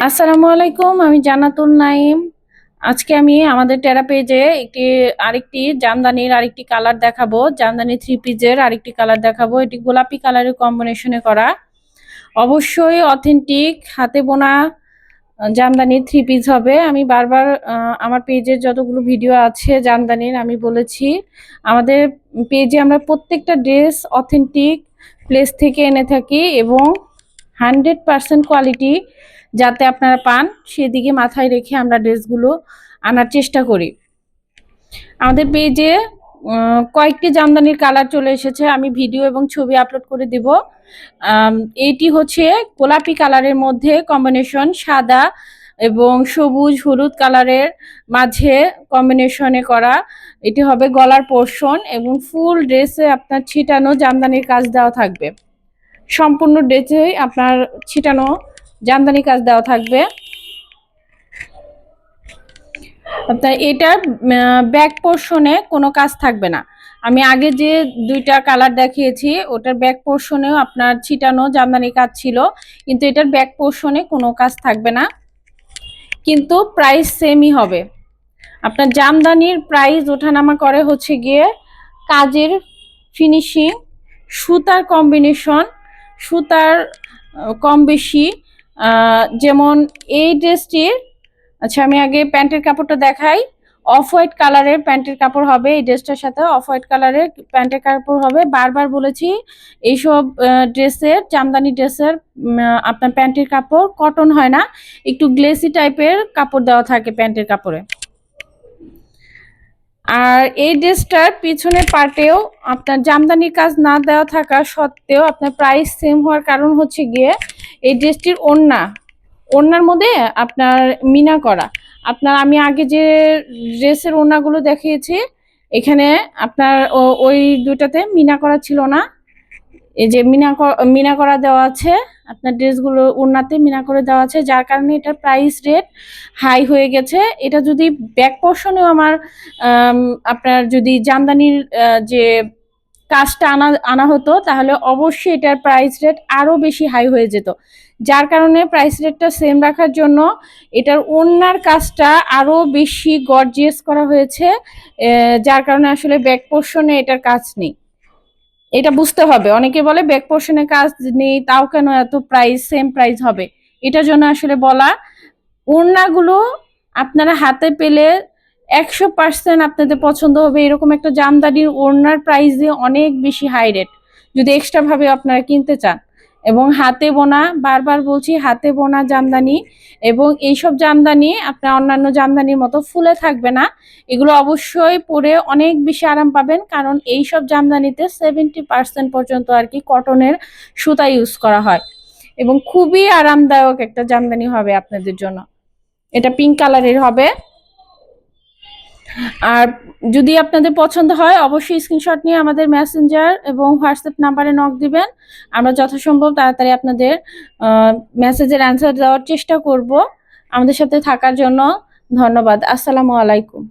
আসসালামু আলাইকুম, আমি জান্নাতুল নাইম। আজকে আমি আমাদের টেরা পেজে আরেকটি জামদানির আরেকটি কালার দেখাবো। জামদানি থ্রি পিসের আরেকটি কালার দেখাবো। এটি গোলাপি কালারের কম্বিনেশনে করা, অবশ্যই অথেন্টিক হাতে বোনা জামদানির থ্রি পিস হবে। আমি বারবার আমার পেজের যতগুলো ভিডিও আছে জামদানির আমি বলেছি, আমাদের পেজে আমরা প্রত্যেকটা ড্রেস অথেন্টিক প্লেস থেকে এনে থাকি এবং 100% কোয়ালিটি যাতে আপনারা পান সেদিকে মাথায় রেখে আমরা ড্রেসগুলো আনার চেষ্টা করি। আমাদের পেজে কয়েকটি জামদানির কালার চলে এসেছে, আমি ভিডিও এবং ছবি আপলোড করে দিব। এইটি হচ্ছে গোলাপি কালারের মধ্যে কম্বিনেশন, সাদা এবং সবুজ হলুদ কালারের মাঝে কম্বিনেশনে করা। এটি হবে গলার পোর্শন এবং ফুল ড্রেসে আপনার ছিটানো জামদানির কাজ দেওয়া থাকবে। সম্পূর্ণ ড্রেসে আপনার ছিটানো জামদানি কাজ দেওয়া থাকবে। আপনার এটার ব্যাক পোর্শনে কোনো কাজ থাকবে না। আমি আগে যে দুইটা কালার দেখিয়েছি ওটার ব্যাক পোর্শনেও আপনার ছিটানো জামদানি কাজ ছিল, কিন্তু এটার ব্যাক পোর্শনে কোনো কাজ থাকবে না, কিন্তু প্রাইস সেমই হবে। আপনার জামদানির প্রাইস ওঠানামা করে হচ্ছে গিয়ে কাজের ফিনিশিং, সুতার কম্বিনেশন, সুতার কম বেশি। যেমন এই ড্রেসটির, আচ্ছা আমি আগে প্যান্টের কাপড়টা দেখাই। অফ হোয়াইট কালারের প্যান্টের কাপড় হবে এই ড্রেসটার সাথে, অফ হোয়াইট কালারের প্যান্টের কাপড় হবে। বারবার বলেছি এইসব ড্রেসের, জামদানি ড্রেসের আপনার প্যান্টের কাপড় কটন হয় না, একটু গ্লেসি টাইপের কাপড় দেওয়া থাকে প্যান্টের কাপড়ে। আর এই ড্রেসটার পিছনের পার্টেও আপনার জামদানির কাজ না দেওয়া থাকা সত্ত্বেও আপনার প্রাইস সেম হওয়ার কারণ হচ্ছে গিয়ে এই ড্রেসটির ওড়নার মধ্যে আপনার মিনা করা। আপনার আমি আগে যে ড্রেসের ওড়নাগুলো দেখিয়েছি এখানে আপনার ওই দুটাতে মিনা করা ছিল না, এই যে মিনা করা দেওয়া আছে, আপনার ড্রেসগুলো ওড়নাতে মিনা করে দেওয়া আছে, যার কারণে এটার প্রাইস রেট হাই হয়ে গেছে। এটা যদি ব্যাক পোর্শনেও আমার আপনার যদি জামদানির যে কাজটা আনা হতো তাহলে অবশ্যই এটার প্রাইস রেট আরও বেশি হাই হয়ে যেত। যার কারণে প্রাইস রেটটা সেম রাখার জন্য এটার ওড়নার কাজটা আরও বেশি গর্জিয়াস করা হয়েছে, যার কারণে আসলে ব্যাক পোর্শনে এটার কাজ নেই। এটা বুঝতে হবে, অনেকে বলে ব্যাক পোর্শনে কাজ নেই তাও কেন এত প্রাইস, সেম প্রাইস হবে। এটার জন্য আসলে বলা, ওড়নাগুলো আপনারা হাতে পেলে 100% আপনাদের পছন্দ হবে। এরকম একটা জামদানির ওড়নার প্রাইস দিয়ে অনেক বেশি হাই রেট যদি এক্সট্রা ভাবে আপনারা কিনতে চান। এবং হাতে বোনা, বারবার বলছি হাতে বোনা জামদানি, এবং এইসব জামদানি আপনার অন্যান্য জামদানির মতো ফুলে থাকবে না। এগুলো অবশ্যই পরে অনেক বেশি আরাম পাবেন, কারণ এইসব জামদানিতে 70% পর্যন্ত আর কি কটনের সুতা ইউজ করা হয় এবং খুবই আরামদায়ক একটা জামদানি হবে আপনাদের জন্য। এটা পিঙ্ক কালারের হবে। আর যদি আপনাদের পছন্দ হয় অবশ্যই স্ক্রিনশট নিয়ে আমাদের মেসেঞ্জার এবং হোয়াটসঅ্যাপ নাম্বারে নক দিবেন। আমরা যথাসম্ভব তাড়াতাড়ি আপনাদের মেসেজের অ্যান্সার দেওয়ার চেষ্টা করব। আমাদের সাথে থাকার জন্য ধন্যবাদ। আসসালামু আলাইকুম।